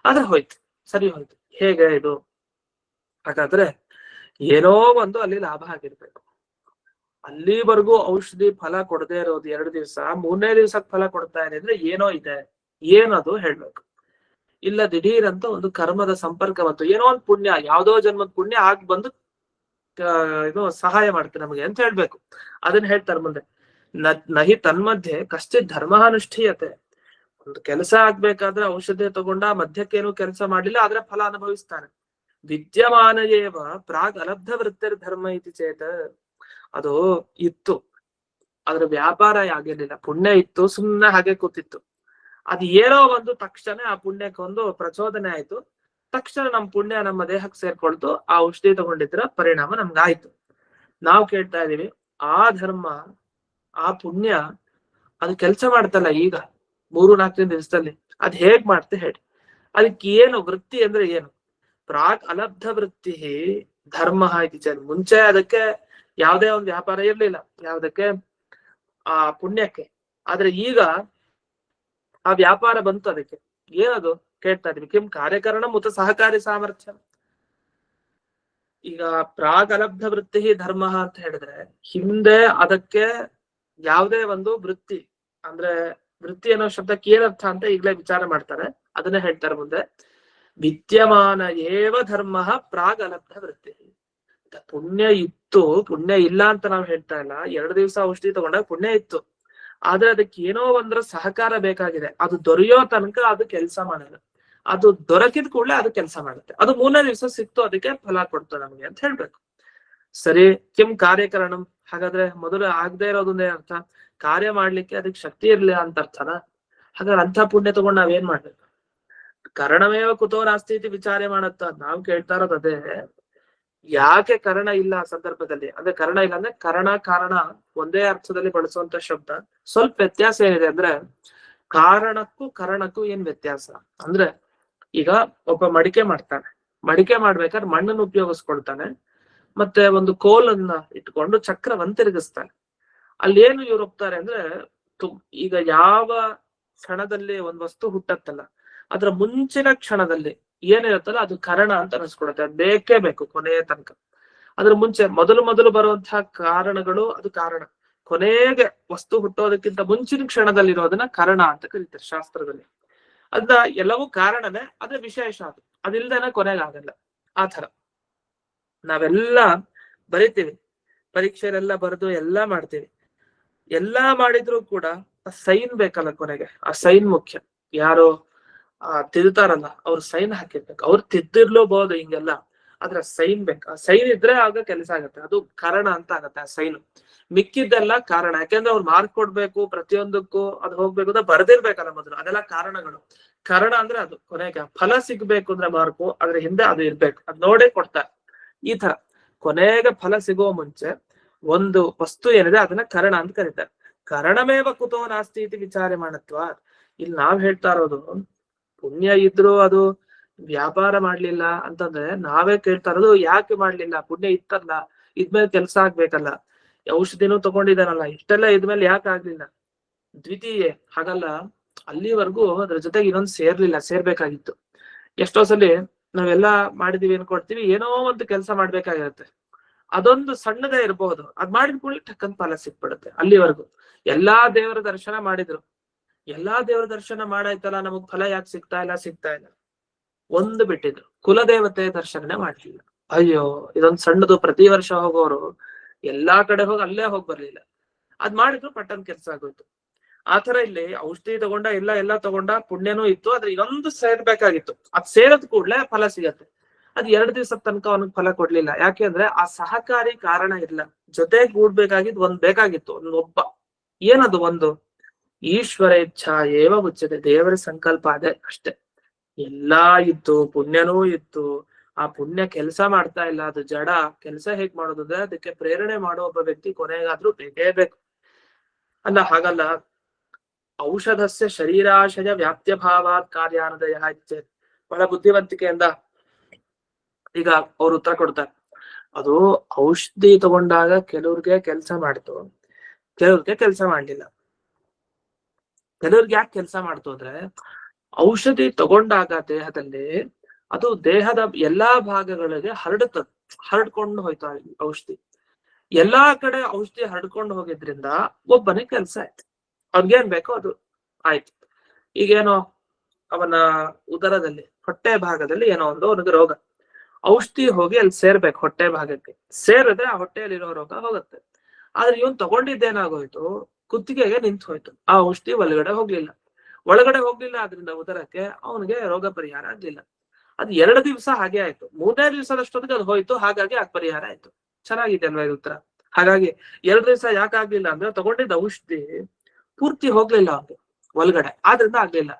ಆದ್ರೆ ಹೋಯ್ತು, ಸರಿ ಹೋಯ್ತು. ಹೇಗೆ ಇದು? ಹಾಗಾದ್ರೆ ಏನೋ ಒಂದು ಅಲ್ಲಿ ಲಾಭ ಆಗಿರ್ಬೇಕು. ಅಲ್ಲಿವರೆಗೂ ಔಷಧಿ ಫಲ ಕೊಡದೆ ಇರೋದು 2 ದಿವ್ಸ, 3ನೇ ದಿವ್ಸಕ್ಕೆ ಫಲ ಕೊಡ್ತಾ ಇದೆ ಅಂದ್ರೆ ಏನೋ ಇದೆ. ಏನದು ಹೇಳ್ಬೇಕು. ಇಲ್ಲ, ದಿಢೀರ್ ಅಂತ ಒಂದು ಕರ್ಮದ ಸಂಪರ್ಕ ಬಂತು, ಏನೋ ಒಂದು ಪುಣ್ಯ, ಯಾವ್ದೋ ಜನ್ಮದ ಪುಣ್ಯ ಆಗ್ ಬಂದು ಇದು ಸಹಾಯ ಮಾಡ್ತಾರೆ ನಮಗೆ ಅಂತ ಹೇಳ್ಬೇಕು. ಅದನ್ನ ಹೇಳ್ತಾರೆ ಮುಂದೆ, ನಹಿ ತನ್ಮಧ್ಯೆ ಕಶ್ಚಿತ್ ಧರ್ಮ ಅನುಷ್ಠೀಯತೆ. ಒಂದು ಕೆಲಸ ಆಗ್ಬೇಕಾದ್ರೆ ಔಷಧಿ ತಗೊಂಡ, ಮಧ್ಯಕ್ಕೇನು ಕೆಲಸ ಮಾಡ್ಲಿಲ್ಲ, ಆದ್ರೆ ಫಲ ಅನುಭವಿಸ್ತಾನೆ. ವಿದ್ಯಮಾನಯೇವ ಪ್ರಾಗ್ ಅಲಬ್ಧ ವೃತ್ತಿರ್ ಧರ್ಮ ಇತಿ ಚೇತ. ಅದು ಇತ್ತು, ಅದ್ರ ವ್ಯಾಪಾರ ಆಗಿರ್ಲಿಲ್ಲ, ಪುಣ್ಯ ಇತ್ತು, ಸುಮ್ನೆ ಹಾಗೆ ಕೂತಿತ್ತು. ಅದ್ ಏನೋ ಒಂದು ತಕ್ಷಣ ಆ ಪುಣ್ಯಕ್ಕೊಂದು ಪ್ರಚೋದನೆ ಆಯ್ತು, ತಕ್ಷಣ ನಮ್ ಪುಣ್ಯ ನಮ್ಮ ದೇಹಕ್ಕೆ ಸೇರ್ಕೊಳ್ತು, ಆ ಔಷಧಿ ತಗೊಂಡಿದ್ರ ಪರಿಣಾಮ ನಮ್ಗಾಯ್ತು. ನಾವ್ ಕೇಳ್ತಾ ಇದೀವಿ ಆ ಧರ್ಮ, ಆ ಪುಣ್ಯ ಅದು ಕೆಲ್ಸ ಮಾಡ್ತಲ್ಲ ಈಗ 3-4 ದಿವಸದಲ್ಲಿ, ಅದ್ ಹೇಗ್ ಮಾಡ್ತೆ ಹೇಳಿ. ಅದಕ್ಕೆ ಏನು ವೃತ್ತಿ ಅಂದ್ರೆ ಏನು? ಪ್ರಾಕ್ ಅಲಬ್ಧ ವೃತ್ತಿ ಧರ್ಮ ಇತಿ. ಮುಂಚೆ ಅದಕ್ಕೆ ಯಾವ್ದೇ ಒಂದು ವ್ಯಾಪಾರ ಇರ್ಲಿಲ್ಲ, ಯಾವ್ದಕ್ಕೆ? ಆ ಪುಣ್ಯಕ್ಕೆ. ಆದ್ರೆ ಈಗ ಆ ವ್ಯಾಪಾರ ಬಂತು ಅದಕ್ಕೆ. ಏನದು ಕೇಳ್ತಾ ಇದೀವಿ. ಕಿಂ ಕಾರ್ಯಕರಣ ಮುತ ಸಹಕಾರಿ ಸಾಮರ್ಥ್ಯ. ಈಗ ಪ್ರಾಗ್ ಅಲಬ್ಧ ವೃತ್ತಿ ಧರ್ಮ ಅಂತ ಹೇಳಿದ್ರೆ, ಹಿಂದೆ ಅದಕ್ಕೆ ಯಾವುದೇ ಒಂದು ವೃತ್ತಿ ಅಂದ್ರೆ, ವೃತ್ತಿ ಅನ್ನೋ ಶಬ್ದಕ್ಕೆ ಏನರ್ಥ ಅಂತ ಈಗಲೇ ವಿಚಾರ ಮಾಡ್ತಾರೆ, ಅದನ್ನೇ ಹೇಳ್ತಾರೆ ಮುಂದೆ. ವಿದ್ಯಮಾನ ಏವ ಧರ್ಮ ಪ್ರಾಗ್ ಅಲಬ್ಧ ವೃತ್ತಿ. ಪುಣ್ಯ ಇತ್ತು, ಪುಣ್ಯ ಇಲ್ಲ ಅಂತ ನಾವ್ ಹೇಳ್ತಾ ಇಲ್ಲ. 2 ದಿವಸ ಔಷಧಿ ತಗೊಂಡಾಗ ಪುಣ್ಯ ಇತ್ತು, ಆದ್ರೆ ಅದಕ್ಕೆ ಏನೋ ಒಂದ್ರ ಸಹಕಾರ ಬೇಕಾಗಿದೆ. ಅದು ದೊರೆಯೋ ತನಕ ಅದು ಕೆಲಸ ಮಾಡಲ್ಲ. ಅದು ದೊರಕಿದ ಕೂಡಲೇ ಅದು ಕೆಲಸ ಮಾಡುತ್ತೆ. ಅದು 3ನೇ ದಿವಸ ಸಿಕ್ತು, ಅದಕ್ಕೆ ಫಲ ಕೊಡ್ತು ನಮಗೆ ಅಂತ ಹೇಳ್ಬೇಕು. ಸರಿ, ಕಿಂ ಕಾರ್ಯಕರಣಂ. ಹಾಗಾದ್ರೆ ಮೊದಲು ಆಗದೆ ಇರೋದನ್ನೇ ಅರ್ಥ, ಕಾರ್ಯ ಮಾಡ್ಲಿಕ್ಕೆ ಅದಕ್ಕೆ ಶಕ್ತಿ ಇರ್ಲಿಲ್ಲ ಅಂತ ಅರ್ಥನ? ಹಾಗಾದ್ರೆ ಅಂಥ ಪುಣ್ಯ ತಗೊಂಡು ನಾವೇನ್ ಮಾಡ್ಬೇಕು? ಕರಣಮೇವ ಕುತೋ ನಾಸ್ತಿ ಇತಿ ವಿಚಾರ ಮಾಡತ್ತ. ನಾವ್ ಕೇಳ್ತಾ ಇರೋದು ಅದೇ, ಯಾಕೆ ಕರ್ಣ ಇಲ್ಲ ಆ ಸಂದರ್ಭದಲ್ಲಿ? ಅಂದ್ರೆ ಕರ್ಣ ಇಲ್ಲ ಅಂದ್ರೆ ಕರ್ಣ ಕಾರಣ ಒಂದೇ ಅರ್ಥದಲ್ಲಿ ಬಳಸುವಂತ ಶಬ್ದ. ಸ್ವಲ್ಪ ವ್ಯತ್ಯಾಸ ಏನಿದೆ ಅಂದ್ರೆ, ಕಾರಣಕ್ಕೂ ಕರಣಕ್ಕೂ ಏನ್ ವ್ಯತ್ಯಾಸ ಅಂದ್ರೆ, ಈಗ ಒಬ್ಬ ಮಡಿಕೆ ಮಾಡ್ತಾನೆ, ಮಡಿಕೆ ಮಾಡ್ಬೇಕಾದ್ರೆ ಮಣ್ಣನ್ನು ಉಪಯೋಗಿಸ್ಕೊಳ್ತಾನೆ, ಮತ್ತೆ ಒಂದು ಕೋಲನ್ನ ಇಟ್ಕೊಂಡು ಚಕ್ರವನ್ನು ತಿರುಗಿಸ್ತಾನೆ. ಅಲ್ಲಿ ಏನು ಇವ್ರು ಹೋಗ್ತಾರೆ ಅಂದ್ರೆ, ಈಗ ಯಾವ ಕ್ಷಣದಲ್ಲಿ ಒಂದ್ ವಸ್ತು ಹುಟ್ಟತ್ತಲ್ಲ, ಅದ್ರ ಮುಂಚಿನ ಕ್ಷಣದಲ್ಲಿ ಏನಿರುತ್ತಲ್ಲ ಅದು ಕರಣ ಅಂತ ಅನಿಸ್ಕೊಡುತ್ತೆ. ಅದ್ ಬೇಕೇ ಬೇಕು ಕೊನೆಯ ತನಕ. ಅದ್ರ ಮುಂಚೆ ಮೊದಲು ಬರುವಂತಹ ಕಾರಣಗಳು ಅದು ಕಾರಣ. ಕೊನೆಗೆ ವಸ್ತು ಹುಟ್ಟೋದಕ್ಕಿಂತ ಮುಂಚಿನ ಕ್ಷಣದಲ್ಲಿರೋದನ್ನ ಕರಣ ಅಂತ ಕರೀತಾರೆ ಶಾಸ್ತ್ರದಲ್ಲಿ. ಅದ್ನ ಎಲ್ಲವೂ ಕಾರಣನೇ, ಅದೇ ವಿಶೇಷ. ಅದು ಅದಿಲ್ದೇನೆ ಕೊನೆಗಾಗಲ್ಲ. ಆ ತರ ನಾವೆಲ್ಲ ಬರಿತೀವಿ, ಪರೀಕ್ಷೆಲೆಲ್ಲ ಬರೆದು ಎಲ್ಲಾ ಮಾಡ್ತೀವಿ. ಎಲ್ಲಾ ಮಾಡಿದ್ರು ಕೂಡ ಆ ಸೈನ್ ಬೇಕಲ್ಲ ಕೊನೆಗೆ. ಆ ಸೈನ್ ಮುಖ್ಯ. ಯಾರು ತಿದ್ತಾರಲ್ಲ ಅವ್ರು ಸೈನ್ ಹಾಕಿರ್ಬೇಕು. ಅವ್ರು ತಿದ್ದಿರ್ಲೂಬಹುದು ಹಿಂಗೆಲ್ಲ, ಆದ್ರೆ ಸೈನ್ ಬೇಕು. ಆ ಸೈನ್ ಇದ್ರೆ ಆಗ ಕೆಲಸ ಆಗತ್ತೆ. ಅದು ಕಾರಣ ಅಂತ ಆಗತ್ತೆ ಆ ಸೈನ್. ಮಿಕ್ಕಿದ್ದೆಲ್ಲ ಕಾರಣ. ಯಾಕೆಂದ್ರೆ ಅವ್ರು ಮಾರ್ಕ್ ಕೊಡ್ಬೇಕು, ಪ್ರತಿಯೊಂದಕ್ಕೂ ಅದು ಹೋಗ್ಬೇಕು ಅಂತ ಬರ್ದಿರ್ಬೇಕಲ್ಲ ಮೊದಲು. ಅದೆಲ್ಲ ಕಾರಣಗಳು. ಕಾರಣ ಅಂದ್ರೆ ಅದು ಕೊನೆಗೆ ಫಲ ಸಿಗ್ಬೇಕು ಅಂದ್ರೆ ಮಾರ್ಕು, ಅದ್ರ ಹಿಂದೆ ಅದು ಇರ್ಬೇಕು. ಅದ್ ನೋಡೇ ಕೊಡ್ತಾರೆ. ಈ ತರ ಕೊನೆಗೆ ಫಲ ಸಿಗುವ ಮುಂಚೆ ಒಂದು ವಸ್ತು ಏನಿದೆ ಅದನ್ನ ಕರಣ ಅಂತ ಕರೀತಾರೆ. ಕರಣಮೇವ ಕುತೋ ನಾಸ್ತಿ ಇತಿ ವಿಚಾರ ಮಾಡತ್ವ. ಇಲ್ಲಿ ನಾವ್ ಹೇಳ್ತಾ ಇರೋದು, ಪುಣ್ಯ ಇದ್ರು ಅದು ವ್ಯಾಪಾರ ಮಾಡ್ಲಿಲ್ಲ ಅಂತಂದ್ರೆ ನಾವೇ ಕೇಳ್ತಾ ಇರೋದು, ಯಾಕೆ ಮಾಡ್ಲಿಲ್ಲ? ಪುಣ್ಯ ಇತ್ತಲ್ಲ, ಇದ್ಮೇಲೆ ಕೆಲ್ಸ ಆಗ್ಬೇಕಲ್ಲ, ಔಷಧಿನೂ ತಗೊಂಡಿದಾನಲ್ಲ, ಇಷ್ಟೆಲ್ಲ ಇದ್ಮೇಲೆ ಯಾಕೆ ಆಗ್ಲಿಲ್ಲ? ದ್ವಿತೀಯ ಹಾಗಲ್ಲ, ಅಲ್ಲಿವರೆಗೂ ಅದ್ರ ಜೊತೆಗೆ ಇನ್ನೊಂದು ಸೇರ್ಬೇಕಾಗಿತ್ತು. ಎಷ್ಟೋ ಸಲಿ ನಾವೆಲ್ಲಾ ಮಾಡಿದೀವಿ ಅನ್ಕೊಡ್ತೀವಿ, ಏನೋ ಒಂದು ಕೆಲಸ ಮಾಡ್ಬೇಕಾಗಿರುತ್ತೆ. ಅದೊಂದು ಸಣ್ಣದೇ ಇರಬಹುದು, ಅದ್ ಮಾಡಿದ ಕೂಡಲೇ ಟಕ್ಕಂತ ಫಲ ಸಿಕ್ಬಿಡುತ್ತೆ. ಅಲ್ಲಿವರೆಗೂ ಎಲ್ಲಾ ದೇವರ ದರ್ಶನ ಮಾಡಿದ್ರು, ಎಲ್ಲಾ ದೇವರ ದರ್ಶನ ಮಾಡಾಯ್ತಲ್ಲ, ನಮಗ್ ಫಲ ಯಾಕೆ ಸಿಗ್ತಾ ಇಲ್ಲ? ಒಂದು ಬಿಟ್ಟಿದ್ರು, ಕುಲದೇವತೆ ದರ್ಶನನೇ ಮಾಡ್ಲಿಲ್ಲ. ಅಯ್ಯೋ, ಇದೊಂದ್ ಸಣ್ಣದು. ಪ್ರತಿ ವರ್ಷ ಹೋಗೋರು ಎಲ್ಲಾ ಕಡೆ ಹೋಗಿ ಅಲ್ಲೇ ಹೋಗಿ ಬರ್ಲಿಲ್ಲ. ಅದ್ ಮಾಡಿದ್ರು ಪಟ್ಟನ್ ಕೆಲ್ಸ ಆಗೋಯ್ತು. ಆತರ ಇಲ್ಲಿ ಔಷಧಿ ತಗೊಂಡ, ಎಲ್ಲ ತಗೊಂಡ, ಪುಣ್ಯನೂ ಇತ್ತು, ಆದ್ರೆ ಇದೊಂದು ಸೇರ್ಬೇಕಾಗಿತ್ತು. ಅದ್ ಸೇರದ ಕೂಡ್ಲೆ ಫಲ ಸಿಗತ್ತೆ. ಅದ್ 2 ದಿವಸದ ತನಕ ಅವನಿಗೆ ಫಲ ಕೊಡ್ಲಿಲ್ಲ. ಯಾಕೆ ಅಂದ್ರೆ ಆ ಸಹಕಾರಿ ಕಾರಣ ಇಲ್ಲ. ಜೊತೆಗೆ ಕೂಡ್ಬೇಕಾಗಿದ್ದು ಒಂದ್ ಬೇಕಾಗಿತ್ತು, ಒಬ್ಬ. ಏನದು ಒಂದು? ಈಶ್ವರ ಇಚ್ಛಾ ಏವ ಉಚ್ಯತೆ. ದೇವರ ಸಂಕಲ್ಪ ಅದೇ ಅಷ್ಟೇ. ಎಲ್ಲಾ ಇತ್ತು, ಪುಣ್ಯನೂ ಇತ್ತು, ಆ ಪುಣ್ಯ ಕೆಲಸ ಮಾಡ್ತಾ ಇಲ್ಲ, ಅದು ಜಡ. ಕೆಲಸ ಹೇಗ್ ಮಾಡೋದು ಅಂದ್ರೆ ಅದಕ್ಕೆ ಪ್ರೇರಣೆ ಮಾಡೋ ಒಬ್ಬ ವ್ಯಕ್ತಿ ಕೊನೆಗಾದ್ರೂ ಬೇಕೇ ಬೇಕು ಅಲ್ಲ. ಹಾಗಲ್ಲ, ಔಷಧಸ್ಯ ಶರೀರಾಶಯ ವ್ಯಾಪ್ತ್ಯ ಭಾವಾತ್ ಕಾರ್ಯಾನದಯ ಇಚ್ಛೆ. ಬಹಳ ಬುದ್ಧಿವಂತಿಕೆಯಿಂದ ಈಗ ಅವ್ರು ಉತ್ತರ ಕೊಡ್ತಾರೆ. ಅದು ಔಷಧಿ ತಗೊಂಡಾಗ ಕೆಲವ್ರಿಗೆ ಕೆಲಸ ಮಾಡ್ತು, ಕೆಲವ್ರಿಗೆ ಕೆಲಸ ಮಾಡ್ಲಿಲ್ಲ. ಕೆಲವ್ರಿಗೆ ಯಾಕೆ ಕೆಲಸ ಮಾಡ್ತು ಅಂದ್ರೆ, ಔಷಧಿ ತಗೊಂಡಾಗ ದೇಹದಲ್ಲಿ ಅದು ದೇಹದ ಎಲ್ಲಾ ಭಾಗಗಳಿಗೆ ಹರಡ್ಕೊಂಡು ಹೋಯ್ತು ಔಷಧಿ. ಎಲ್ಲಾ ಕಡೆ ಔಷಧಿ ಹರಡ್ಕೊಂಡು ಹೋಗಿದ್ರಿಂದ ಒಬ್ಬನೇ ಕೆಲಸ ಆಯ್ತು. ಅವ್ನಿಗೇನ್ ಬೇಕೋ ಅದು ಆಯ್ತು. ಈಗೇನೋ ಅವನ ಉದರದಲ್ಲಿ, ಹೊಟ್ಟೆ ಭಾಗದಲ್ಲಿ ಏನೋ ಒಂದು ಅವನಿಗೆ ರೋಗ, ಔಷಧಿ ಹೋಗಿ ಅಲ್ಲಿ ಸೇರ್ಬೇಕು ಹೊಟ್ಟೆ ಭಾಗಕ್ಕೆ. ಸೇರಿದ್ರೆ ಆ ಹೊಟ್ಟೆಯಲ್ಲಿರೋ ರೋಗ ಹೋಗುತ್ತೆ. ಆದ್ರೆ ಇವನ್ ತಗೊಂಡಿದ್ದೇನಾಗೋಯ್ತು, ಕುತ್ತಿಗೆಗೆ ನಿಂತು ಹೋಯ್ತು. ಆ ಔಷಧಿ ಒಳಗಡೆ ಹೋಗ್ಲಿಲ್ಲ. ಆದ್ರಿಂದ ಉದರಕ್ಕೆ ಅವನಿಗೆ ರೋಗ ಪರಿಹಾರ ಆಗ್ಲಿಲ್ಲ. ಅದು 2 ದಿವಸ ಹಾಗೆ ಆಯ್ತು. 3ನೇ ದಿವಸದಷ್ಟೊತ್ತಿಗೆ ಅದು ಹೋಯ್ತು. ಹಾಗಾಗಿ ಆ ಪರಿಹಾರ ಆಯ್ತು. ಚೆನ್ನಾಗಿದೆ ಅಲ್ವಾ ಇದು ಉತ್ತರ? ಹಾಗಾಗಿ 2 ದಿವಸ ಯಾಕೆ ಆಗ್ಲಿಲ್ಲ ಅಂದ್ರೆ, ತಗೊಂಡಿದ್ದ ಔಷಧಿ ಪೂರ್ತಿ ಹೋಗ್ಲಿಲ್ಲ ಅವ್ನಿಗೆ ಒಳಗಡೆ, ಆದ್ರಿಂದ ಆಗ್ಲಿಲ್ಲ.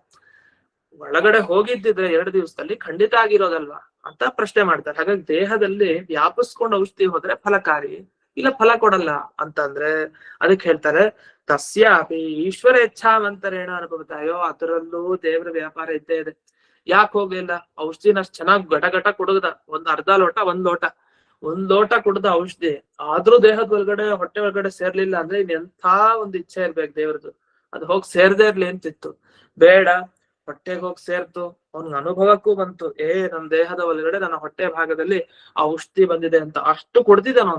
ಒಳಗಡೆ ಹೋಗಿದ್ದಿದ್ರೆ 2 ದಿವಸದಲ್ಲಿ ಖಂಡಿತ ಆಗಿರೋದಲ್ವಾ ಅಂತ ಪ್ರಶ್ನೆ ಮಾಡ್ತಾರೆ. ಹಾಗಾಗಿ ದೇಹದಲ್ಲಿ ವ್ಯಾಪಿಸ್ಕೊಂಡು ಔಷಧಿ ಹೋದ್ರೆ ಫಲಕಾರಿ, ಇಲ್ಲ ಫಲ ಕೊಡಲ್ಲ ಅಂತಂದ್ರೆ ಅದಕ್ಕೆ ಹೇಳ್ತಾರೆ ತಸ್ಯಾಪಿ ಈಶ್ವರ ಇಚ್ಛಾವಂತರೇಣ ಅನುಭವತ. ಅಯ್ಯೋ ಅದರಲ್ಲೂ ದೇವರ ವ್ಯಾಪಾರ ಇದ್ದೇ ಇದೆ. ಯಾಕೆ ಹೋಗ್ಲಿಲ್ಲ? ಔಷಧಿನ ಅಷ್ಟ್ ಚೆನ್ನಾಗ್ ಘಟ ಕುಡುಗ್ದ, ಒಂದ್ ಅರ್ಧ ಲೋಟ ಒಂದ್ ಲೋಟ ಕುಡ್ದ ಔಷಧಿ ಆದ್ರೂ ದೇಹದ ಒಳಗಡೆ ಹೊಟ್ಟೆ ಒಳಗಡೆ ಸೇರ್ಲಿಲ್ಲ ಅಂದ್ರೆ ಇನ್ ಎಂಥ ಒಂದ್ ಇಚ್ಛೆ ಇರ್ಬೇಕು ದೇವ್ರದ್ದು, ಅದು ಹೋಗಿ ಸೇರ್ದೇ ಇರ್ಲಿ ಅಂತಿತ್ತು. ಬೇಡ, ಹೊಟ್ಟೆಗೆ ಹೋಗಿ ಸೇರ್ತು, ಅವ್ನಿಗೆ ಅನುಭವಕ್ಕೂ ಬಂತು, ನಮ್ ದೇಹದ ಒಳಗಡೆ ನನ್ನ ಹೊಟ್ಟೆ ಭಾಗದಲ್ಲಿ ಆ ಔಷಧಿ ಬಂದಿದೆ ಅಂತ ಅಷ್ಟು ಕುಡ್ದಿದ್ದಾನ.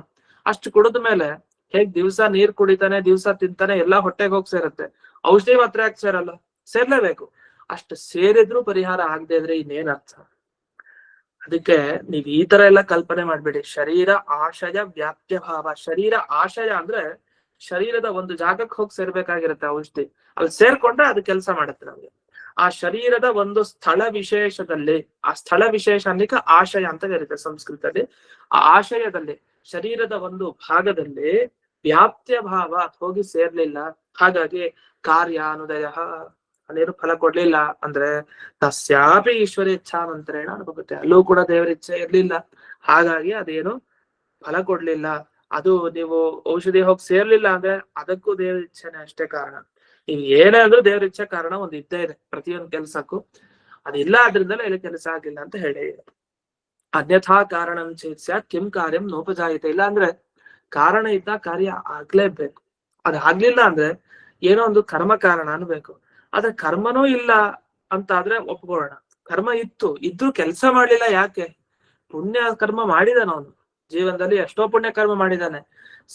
ಅಷ್ಟು ಕುಡಿದ ಮೇಲೆ ಹೇಗ್ ದಿವ್ಸ ನೀರ್ ಕುಡಿತಾನೆ, ದಿವ್ಸ ತಿಂತಾನೆ, ಎಲ್ಲಾ ಹೊಟ್ಟೆಗೆ ಹೋಗಿ ಸೇರತ್ತೆ. ಔಷಧಿ ಮಾತ್ರ ಯಾಕೆ ಸೇರಲ್ಲ? ಸೇರ್ಲೇಬೇಕು. ಅಷ್ಟು ಸೇರಿದ್ರು ಪರಿಹಾರ ಆಗದೆ ಇದ್ರೆ ಇನ್ನೇನ್ ಅರ್ಥ? ಅದಕ್ಕೆ ನೀವ್ ಈ ತರ ಎಲ್ಲ ಕಲ್ಪನೆ ಮಾಡ್ಬೇಡಿ. ಶರೀರ ಆಶಯ ವ್ಯಾಪ್ಯ ಭಾವ. ಶರೀರ ಆಶಯ ಅಂದ್ರೆ ಶರೀರದ ಒಂದು ಜಾಗಕ್ಕೆ ಹೋಗಿ ಸೇರ್ಬೇಕಾಗಿರುತ್ತೆ ಔಷಧಿ. ಅಲ್ಲಿ ಸೇರ್ಕೊಂಡ್ರೆ ಅದು ಕೆಲಸ ಮಾಡುತ್ತೆ ನಮ್ಗೆ. ಆ ಶರೀರದ ಒಂದು ಸ್ಥಳ ವಿಶೇಷದಲ್ಲಿ, ಆ ಸ್ಥಳ ವಿಶೇಷ ಅನ್ನಿಕ ಆಶಯ ಅಂತ ಕರೀತಾರೆ ಸಂಸ್ಕೃತದಲ್ಲಿ. ಆ ಆಶಯದಲ್ಲಿ ಶರೀರದ ಒಂದು ಭಾಗದಲ್ಲಿ ವ್ಯಾಪ್ತ್ಯ ಭಾವ ಹೋಗಿ ಸೇರ್ಲಿಲ್ಲ, ಹಾಗಾಗಿ ಕಾರ್ಯ ಅನುದಯ ಅಲ್ಲೇನು ಫಲ ಕೊಡ್ಲಿಲ್ಲ ಅಂದ್ರೆ ತಸ್ಯಾಪಿ ಈಶ್ವರ ಇಚ್ಛಾವಂತರೇಣ ಅನುಭವತೆ. ಅಲ್ಲೂ ಕೂಡ ದೇವರ ಇಚ್ಛೆ ಇರ್ಲಿಲ್ಲ, ಹಾಗಾಗಿ ಅದೇನು ಫಲ ಕೊಡ್ಲಿಲ್ಲ. ಅದು ನೀವು ಔಷಧಿ ಹೋಗಿ ಸೇರ್ಲಿಲ್ಲ ಅಂದ್ರೆ ಅದಕ್ಕೂ ದೇವರ ಇಚ್ಛೆನೆ ಅಷ್ಟೇ ಕಾರಣ. ನೀವು ಏನೇ ಅಂದ್ರೂ ದೇವರ ಇಚ್ಛೆ ಕಾರಣ ಒಂದ್ ಇದ್ದೇ ಇದೆ ಪ್ರತಿಯೊಂದು ಕೆಲ್ಸಕ್ಕೂ. ಅದಿಲ್ಲ ಆದ್ರಿಂದಲೇ ಇಲ್ಲಿ ಕೆಲಸ ಆಗಿಲ್ಲ ಅಂತ ಹೇಳಿ. ಅನ್ಯಥಾ ಕಾರಣಂ ಚೇತ್ ಸ್ಯಾತ್ ಕಿಂ ಕಾರ್ಯಂ ನೋಪಜಾಯತೆ. ಇಲ್ಲ ಅಂದ್ರೆ ಕಾರಣ ಇದ್ದ ಕಾರ್ಯ ಆಗ್ಲೇಬೇಕು. ಅದ್ ಆಗ್ಲಿಲ್ಲ ಅಂದ್ರೆ ಏನೋ ಒಂದು ಕರ್ಮ ಕಾರಣ ಅನ್ಬೇಕು. ಆದ್ರೆ ಕರ್ಮನೂ ಇಲ್ಲ ಅಂತ ಆದ್ರೆ ಒಪ್ಕೊಳ್ಳೋಣ. ಕರ್ಮ ಇದ್ರೂ ಕೆಲಸ ಮಾಡ್ಲಿಲ್ಲ. ಯಾಕೆ? ಪುಣ್ಯ ಕರ್ಮ ಮಾಡಿದಾನ ಅವನು ಜೀವನದಲ್ಲಿ, ಎಷ್ಟೋ ಪುಣ್ಯ ಕರ್ಮ ಮಾಡಿದಾನೆ,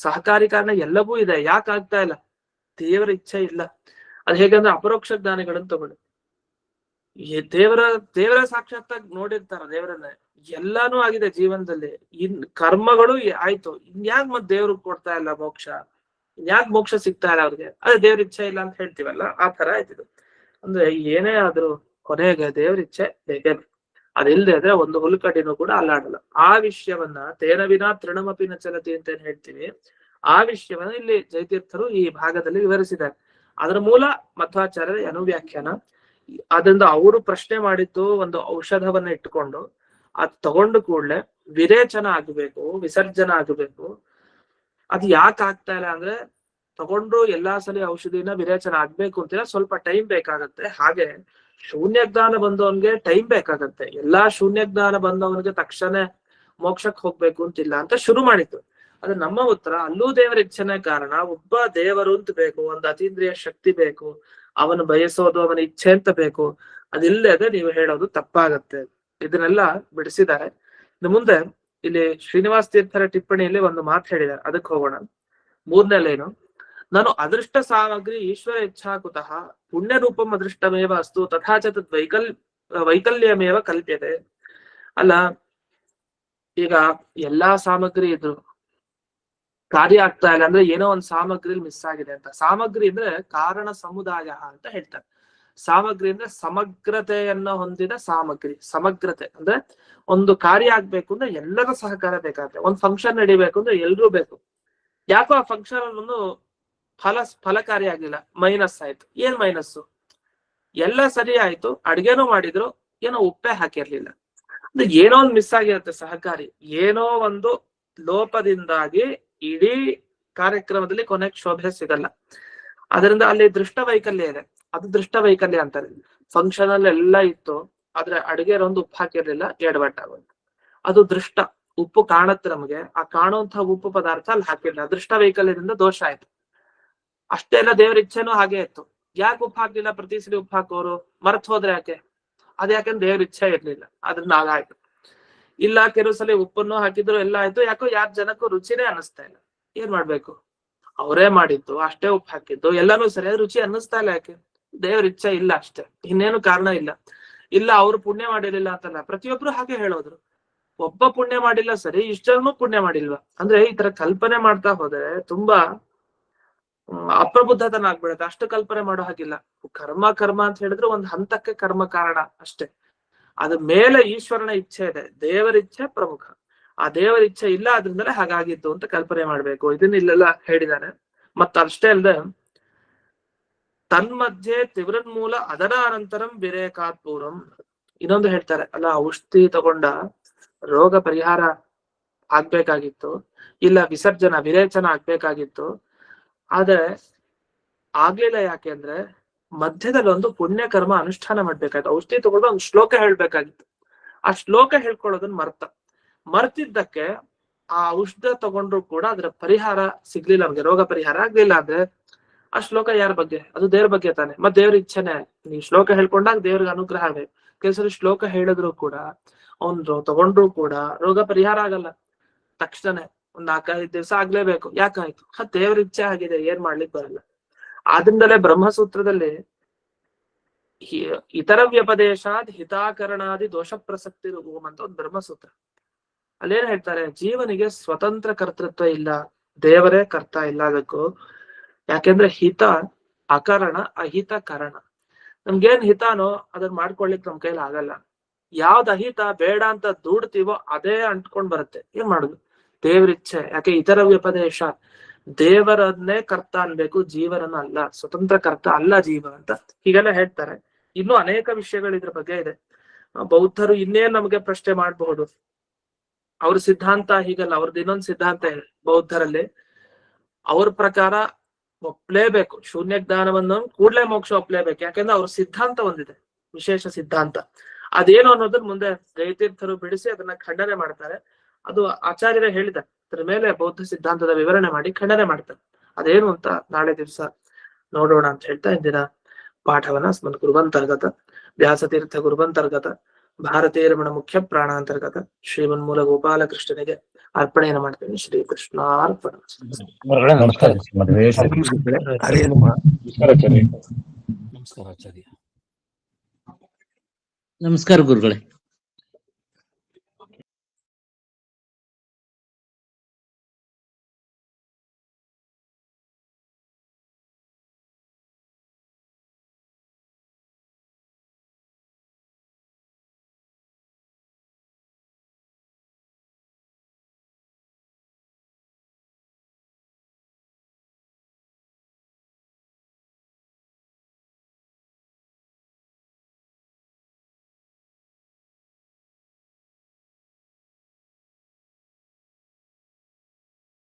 ಸಹಕಾರಿ ಕಾರಣ ಎಲ್ಲವೂ ಇದೆ, ಯಾಕೆ ಆಗ್ತಾ ಇಲ್ಲ? ದೇವರ ಇಚ್ಛೆ ಇಲ್ಲ. ಅದ್ ಹೇಗಂದ್ರೆ ಅಪರೋಕ್ಷ ಜ್ಞಾನಿಗಳನ್ನ ತಗೊಳ್ಳಿ. ದೇವರ ಸಾಕ್ಷಾತ್ತಾಗಿ ನೋಡಿರ್ತಾರ ದೇವರನ್ನ, ಎಲ್ಲಾನು ಆಗಿದೆ ಜೀವನದಲ್ಲಿ, ಕರ್ಮಗಳು ಆಯ್ತು, ಇನ್ಯಾಕ್ ಮತ್ ದೇವ್ರಿಗೆ ಕೊಡ್ತಾ ಇಲ್ಲ ಮೋಕ್ಷ, ಇನ್ಯಾಕ್ ಮೋಕ್ಷ ಸಿಗ್ತಾ ಇಲ್ಲ ಅವ್ರಿಗೆ? ಅದೇ ದೇವ್ರ ಇಚ್ಛೆ ಇಲ್ಲ ಅಂತ ಹೇಳ್ತೀವಲ್ಲ, ಆ ತರ ಆಯ್ತಿದು. ಅಂದ್ರೆ ಏನೇ ಆದ್ರೂ ಕೊನೆಗೆ ದೇವ್ರ ಇಚ್ಛೆ ಬೇಕೇ. ಅದಿಲ್ದೆ ಆದ್ರೆ ಒಂದು ಹುಲ್ಕಡ್ಡಿನೂ ಕೂಡ ಅಲ್ಲಾಡಲ್ಲ. ಆ ವಿಷಯವನ್ನ ತೇನ ವಿನಾ ತೃಣಮಪಿನ ಚಲತಿ ಅಂತ ಏನ್ ಹೇಳ್ತೀವಿ, ಆ ವಿಷಯವನ್ನ ಇಲ್ಲಿ ಜಯತೀರ್ಥರು ಈ ಭಾಗದಲ್ಲಿ ವಿವರಿಸಿದ್ದಾರೆ. ಅದರ ಮೂಲ ಮಧ್ವಾಚಾರ್ಯರ ಅನುವ್ಯಾಖ್ಯಾನ. ಅದರಿಂದ ಅವರು ಪ್ರಶ್ನೆ ಮಾಡಿದ್ದು ಒಂದು ಔಷಧವನ್ನ ಇಟ್ಟುಕೊಂಡು ಅದ್ ತಗೊಂಡು ಕೂಡ್ಲೆ ವಿರೇಚನ ಆಗಬೇಕು, ವಿಸರ್ಜನ ಆಗಬೇಕು. ಅದು ಯಾಕೆ ಆಗ್ತಾ ಇಲ್ಲ ಅಂದ್ರೆ ತಗೊಂಡ್ರು ಎಲ್ಲಾ ಸಲ ಔಷಧಿನ ವಿರೇಚನ ಆಗ್ಬೇಕು ಅಂತಿಲ್ಲ, ಸ್ವಲ್ಪ ಟೈಮ್ ಬೇಕಾಗತ್ತೆ. ಹಾಗೆ ಶೂನ್ಯ ಜ್ಞಾನ ಬಂದವನ್ಗೆ ಟೈಮ್ ಬೇಕಾಗತ್ತೆ. ಎಲ್ಲಾ ಶೂನ್ಯ ಜ್ಞಾನ ಬಂದವನಿಗೆ ತಕ್ಷಣ ಮೋಕ್ಷಕ್ಕೆ ಹೋಗ್ಬೇಕು ಅಂತಿಲ್ಲ ಅಂತ ಶುರು ಮಾಡಿತ್ತು. ಅದು ನಮ್ಮ ಉತ್ತರ, ಅಲ್ಲೂ ದೇವರ ಇಚ್ಛೆನೇ ಕಾರಣ. ಒಬ್ಬ ದೇವರು ಅಂತ ಬೇಕು, ಒಂದು ಅತೀಂದ್ರಿಯ ಶಕ್ತಿ ಬೇಕು, ಅವನು ಬಯಸೋದು ಅವನ ಇಚ್ಛೆ ಅಂತ ಬೇಕು. ಅದಿಲ್ಲದೆ ನೀವು ಹೇಳೋದು ತಪ್ಪಾಗತ್ತೆ. ಇದನ್ನೆಲ್ಲ ಬಿಡಿಸಿದ್ದಾರೆ. ಇನ್ನು ಮುಂದೆ ಇಲ್ಲಿ ಶ್ರೀನಿವಾಸ ತೀರ್ಥರ ಟಿಪ್ಪಣಿಯಲ್ಲಿ ಒಂದು ಮಾತು ಹೇಳಿದ್ದಾರೆ, ಅದಕ್ಕೆ ಹೋಗೋಣ. 3ನೇ ಲೈನು, ನಾನು ಅದೃಷ್ಟ ಸಾಮಗ್ರಿ ಈಶ್ವರ ಇಚ್ಛಾಕುತಃ ಪುಣ್ಯ ರೂಪಂ ಅದೃಷ್ಟಮೇವ ಅಸ್ತು ತಥಾಚ ತದ್ ವೈಕಲ್ಯಮೇವ ಕಲ್ಪ್ಯತೆ. ಅಲ್ಲ, ಈಗ ಎಲ್ಲಾ ಸಾಮಗ್ರಿ ಇದ್ರು ಕಾರ್ಯ ಆಗ್ತಾ ಇಲ್ಲ ಅಂದ್ರೆ ಏನೋ ಒಂದ್ ಸಾಮಗ್ರಿ ಮಿಸ್ ಆಗಿದೆ ಅಂತ. ಸಾಮಗ್ರಿ ಅಂದ್ರೆ ಕಾರಣ ಸಮುದಾಯ ಅಂತ ಹೇಳ್ತಾರೆ. ಸಾಮಗ್ರಿ ಅಂದ್ರೆ ಸಮಗ್ರತೆಯನ್ನ ಹೊಂದಿದ ಸಾಮಗ್ರಿ. ಸಮಗ್ರತೆ ಅಂದ್ರೆ ಒಂದು ಕಾರ್ಯ ಆಗ್ಬೇಕು ಅಂದ್ರೆ ಎಲ್ಲರ ಸಹಕಾರ ಬೇಕಾಗುತ್ತೆ. ಒಂದ್ ಫಂಕ್ಷನ್ ನಡಿಬೇಕು ಅಂದ್ರೆ ಎಲ್ರೂ ಬೇಕು. ಯಾಕೋ ಆ ಫಂಕ್ಷನ್ ಒಂದು ಫಲಕಾರಿ ಆಗಿಲ್ಲ, ಮೈನಸ್ ಆಯ್ತು. ಏನ್ ಮೈನಸ್ಸು? ಎಲ್ಲ ಸರಿ ಆಯ್ತು, ಅಡ್ಗೆನೂ ಮಾಡಿದ್ರು, ಏನೋ ಉಪ್ಪೆ ಹಾಕಿರ್ಲಿಲ್ಲ. ಅಂದ್ರೆ ಏನೋ ಒಂದು ಮಿಸ್ ಆಗಿರುತ್ತೆ ಸಹಕಾರಿ. ಏನೋ ಒಂದು ಲೋಪದಿಂದಾಗಿ ಇಡೀ ಕಾರ್ಯಕ್ರಮದಲ್ಲಿ ಕೊನೆಗೆ ಶೋಭೆ ಸಿಗಲ್ಲ. ಅದರಿಂದ ಅಲ್ಲಿ ದೃಷ್ಟ ವೈಕಲ್ಯ ಇದೆ, ಅದು ದೃಷ್ಟ ವೈಕಲ್ಯ ಅಂತಾರೆ. ಫಂಕ್ಷನ್ ಅಲ್ಲಿ ಎಲ್ಲ ಇತ್ತು, ಆದ್ರೆ ಅಡುಗೆ ಒಂದು ಉಪ್ಪು ಹಾಕಿರ್ಲಿಲ್ಲ, ಎಡವಟ್ಟಾಗುತ್ತೆ. ಅದು ದೃಷ್ಟ. ಉಪ್ಪು ಕಾಣತ್ತೆ ನಮಗೆ, ಆ ಕಾಣುವಂತಹ ಉಪ್ಪು ಪದಾರ್ಥ ಅಲ್ಲಿ ಹಾಕಿರ್ಲಿಲ್ಲ, ದೃಷ್ಟ ವೈಕಲ್ಯದಿಂದ ದೋಷ ಆಯ್ತು. ಅಷ್ಟೇ ಎಲ್ಲ ದೇವರ ಇಚ್ಛೆನೂ ಹಾಗೆ ಇತ್ತು. ಯಾಕೆ ಉಪ್ಪು ಹಾಕ್ಲಿಲ್ಲ? ಪ್ರತಿ ಸರಿ ಉಪ್ಪು ಹಾಕೋರು ಮರ್ತ್ ಹೋದ್ರೆ ಯಾಕೆ? ಅದ್ ಯಾಕಂದ್ರೆ ದೇವ್ರ ಇಚ್ಛೆ ಇರ್ಲಿಲ್ಲ, ಅದ್ರಿಂದ ಆಗಾಯ್ತು. ಇಲ್ಲ, ಕೆಲವು ಸಲ ಉಪ್ಪನ್ನು ಹಾಕಿದ್ರು, ಎಲ್ಲ ಆಯ್ತು, ಯಾಕೋ ಯಾರ ಜನಕ್ಕೂ ರುಚಿನೇ ಅನ್ನಿಸ್ತಾ ಇಲ್ಲ. ಏನ್ ಮಾಡ್ಬೇಕು? ಅವರೇ ಮಾಡಿದ್ದು, ಅಷ್ಟೇ ಉಪ್ಪು ಹಾಕಿದ್ದು, ಎಲ್ಲಾನು ಸರಿಯಾದ ರುಚಿ ಅನ್ನಿಸ್ತಾ ಇಲ್ಲ. ಯಾಕೆ? ದೇವ್ರ ಇಚ್ಛೆ ಇಲ್ಲ ಅಷ್ಟೇ, ಇನ್ನೇನು ಕಾರಣ ಇಲ್ಲ. ಇಲ್ಲ ಅವ್ರು ಪುಣ್ಯ ಮಾಡಿರ್ಲಿಲ್ಲ ಅಂತಲ್ಲ, ಪ್ರತಿಯೊಬ್ರು ಹಾಗೆ ಹೇಳೋದ್ರು. ಒಬ್ಬ ಪುಣ್ಯ ಮಾಡಿಲ್ಲ ಸರಿ, ಇಷ್ಟನ್ನು ಪುಣ್ಯ ಮಾಡಿಲ್ವಾ? ಅಂದ್ರೆ ಈ ತರ ಕಲ್ಪನೆ ಮಾಡ್ತಾ ಹೋದ್ರೆ ತುಂಬಾ ಅಪ್ರಬುದ್ಧತನಾಗ್ಬಿಡುತ್ತೆ. ಅಷ್ಟು ಕಲ್ಪನೆ ಮಾಡೋ ಹಾಗಿಲ್ಲ. ಕರ್ಮ ಅಂತ ಹೇಳಿದ್ರೆ ಒಂದ್ ಹಂತಕ್ಕೆ ಕರ್ಮ ಕಾರಣ ಅಷ್ಟೇ. ಅದ್ರ ಮೇಲೆ ಈಶ್ವರನ ಇಚ್ಛೆ ಇದೆ, ದೇವರ ಇಚ್ಛೆ ಪ್ರಮುಖ. ಆ ದೇವರ ಇಚ್ಛೆ ಇಲ್ಲ, ಆದ್ರಿಂದಲೇ ಹಾಗಾಗಿತ್ತು ಅಂತ ಕಲ್ಪನೆ ಮಾಡ್ಬೇಕು. ಇದನ್ನ ಇಲ್ಲೆಲ್ಲ ಹೇಳಿದಾನೆ. ಮತ್ತ ಅಷ್ಟೇ ಅಲ್ಲದೆ ತನ್ಮಧ್ಯೆ ತೀವ್ರನ್ಮೂಲ ಅದರ ಅನಂತರಂ ವಿರೇಕಾತ್ ಪೂರ್ವಂ. ಇನ್ನೊಂದು ಹೇಳ್ತಾರೆ, ಅಲ್ಲ ಔಷಧಿ ತಗೊಂಡ ರೋಗ ಪರಿಹಾರ ಆಗ್ಬೇಕಾಗಿತ್ತು, ಇಲ್ಲ ವಿರೇಚನ ಆಗ್ಬೇಕಾಗಿತ್ತು, ಆದ್ರೆ ಆಗ್ಲಿಲ್ಲ. ಯಾಕೆ ಅಂದ್ರೆ ಮಧ್ಯದಲ್ಲಿ ಒಂದು ಪುಣ್ಯ ಕರ್ಮ ಅನುಷ್ಠಾನ ಮಾಡ್ಬೇಕಾಯ್ತು. ಔಷಧಿ ತಗೊಂಡು ಒಂದು ಶ್ಲೋಕ ಹೇಳ್ಬೇಕಾಗಿತ್ತು, ಆ ಶ್ಲೋಕ ಹೇಳ್ಕೊಳ್ಳೋದನ್ನ ಮರ್ತಿದ್ದಕ್ಕೆ ಆ ಔಷಧ ತಗೊಂಡ್ರು ಕೂಡ ಅದ್ರ ಪರಿಹಾರ ಸಿಗ್ಲಿಲ್ಲ, ನಮ್ಗೆ ರೋಗ ಪರಿಹಾರ ಆಗ್ಲಿಲ್ಲ. ಅಂದ್ರೆ ಆ ಶ್ಲೋಕ ಯಾರ ಬಗ್ಗೆ? ಅದು ದೇವ್ರ ಬಗ್ಗೆ ತಾನೆ. ಮತ್ ದೇವ್ರ ಇಚ್ಛೆನೆ. ನೀವ್ ಶ್ಲೋಕ ಹೇಳ್ಕೊಂಡಾಗ ದೇವ್ರಿಗೆ ಅನುಗ್ರಹ ಆಗ್ಬೇಕು. ಕೆಲಸರಿ ಶ್ಲೋಕ ಹೇಳಿದ್ರು ಕೂಡ ಅವ್ನು ತಗೊಂಡ್ರು ಕೂಡ ರೋಗ ಪರಿಹಾರ ಆಗಲ್ಲ ತಕ್ಷಣ, ಒಂದ್ 4-5 ದಿವಸ ಆಗ್ಲೇಬೇಕು. ಯಾಕಾಯ್ತು? ದೇವ್ರ ಇಚ್ಛೆ ಆಗಿದೆ, ಏನ್ ಮಾಡ್ಲಿಕ್ ಬರಲ್ಲ. ಆದ್ರಿಂದಲೇ ಬ್ರಹ್ಮಸೂತ್ರದಲ್ಲಿ ಇತರ ವ್ಯಪದೇಶಾದ್ ಹಿತಾಕರಣಾದಿ ದೋಷ ಪ್ರಸಕ್ತಿ ಅಂತ ಒಂದು ಬ್ರಹ್ಮಸೂತ್ರ. ಅಲ್ಲೇನ್ ಹೇಳ್ತಾರೆ? ಜೀವನಿಗೆ ಸ್ವತಂತ್ರ ಕರ್ತೃತ್ವ ಇಲ್ಲ, ದೇವರೇ ಕರ್ತ ಇಲ್ಲ ಅದಕ್ಕೂ. ಯಾಕೆಂದ್ರೆ ಹಿತ ಅಕರಣ, ಅಹಿತ ಕರಣ. ನಮ್ಗೇನ್ ಹಿತಾನೋ ಅದನ್ನ ಮಾಡ್ಕೊಳ್ಲಿಕ್ ನಮ್ ಕೈಲಿ ಆಗಲ್ಲ. ಯಾವ್ದು ಅಹಿತ ಬೇಡ ಅಂತ ದುಡ್ತೀವೋ ಅದೇ ಅಂಟ್ಕೊಂಡ್ ಬರುತ್ತೆ. ಏನ್ ಮಾಡುದು? ದೇವ್ರಿಚ್ಛೆ. ಯಾಕೆ? ಇತರ ವ್ಯಪದೇಶ, ದೇವರನ್ನೇ ಕರ್ತ ಅನ್ಬೇಕು, ಜೀವನನ್ನ ಅಲ್ಲ. ಸ್ವತಂತ್ರ ಕರ್ತ ಅಲ್ಲ ಜೀವ ಅಂತ ಹೀಗೆಲ್ಲ ಹೇಳ್ತಾರೆ. ಇನ್ನೂ ಅನೇಕ ವಿಷಯಗಳು ಇದ್ರ ಬಗ್ಗೆ ಇದೆ. ಬೌದ್ಧರು ಇನ್ನೇನ್ ನಮ್ಗೆ ಪ್ರಶ್ನೆ ಮಾಡಬಹುದು. ಅವ್ರ ಸಿದ್ಧಾಂತ ಹೀಗಲ್ಲ, ಅವ್ರದ್ದು ಇನ್ನೊಂದು ಸಿದ್ಧಾಂತ ಇದೆ ಬೌದ್ಧರಲ್ಲಿ. ಅವ್ರ ಪ್ರಕಾರ ಒಪ್ಲೇಬೇಕು ಶೂನ್ಯ ಜ್ಞಾನವನ್ನು, ಕೂಡ್ಲೆ ಮೋಕ್ಷ ಒಪ್ಲೇಬೇಕು. ಯಾಕಂದ್ರೆ ಅವ್ರ ಸಿದ್ಧಾಂತ ಒಂದಿದೆ, ವಿಶೇಷ ಸಿದ್ಧಾಂತ. ಅದೇನು ಅನ್ನೋದನ್ನ ಮುಂದೆ ಜಯತೀರ್ಥರು ಬಿಡಿಸಿ ಅದನ್ನ ಖಂಡನೆ ಮಾಡ್ತಾರೆ. ಅದು ಆಚಾರ್ಯರೇ ಹೇಳಿದ್ದಾರೆ. ಅದ್ರ ಮೇಲೆ ಬೌದ್ಧ ಸಿದ್ಧಾಂತದ ವಿವರಣೆ ಮಾಡಿ ಖಂಡನೆ ಮಾಡ್ತಾರೆ. ಅದೇನು ಅಂತ ನಾಳೆ ದಿವಸ ನೋಡೋಣ ಅಂತ ಹೇಳ್ತಾ ಇಂದಿನ ಪಾಠವನ್ನ ಸ್ಮೃತ್ ಗುರುವಂತರ್ಗತ ವ್ಯಾಸತೀರ್ಥ ಗುರುವಂತರ್ಗತ ಭಾರತೀಯ ರಮಣ ಮುಖ್ಯ ಪ್ರಾಣಾಂತರ್ಗತ ಶ್ರೀಮನ್ಮೂಲ ಗೋಪಾಲಕೃಷ್ಣನಿಗೆ ಅರ್ಪಣೆಯನ್ನು ಮಾಡ್ತೇನೆ. ಶ್ರೀ ಕೃಷ್ಣಾರ್ಪಣ. ನಮಸ್ಕಾರ ಗುರುಗಳೇ.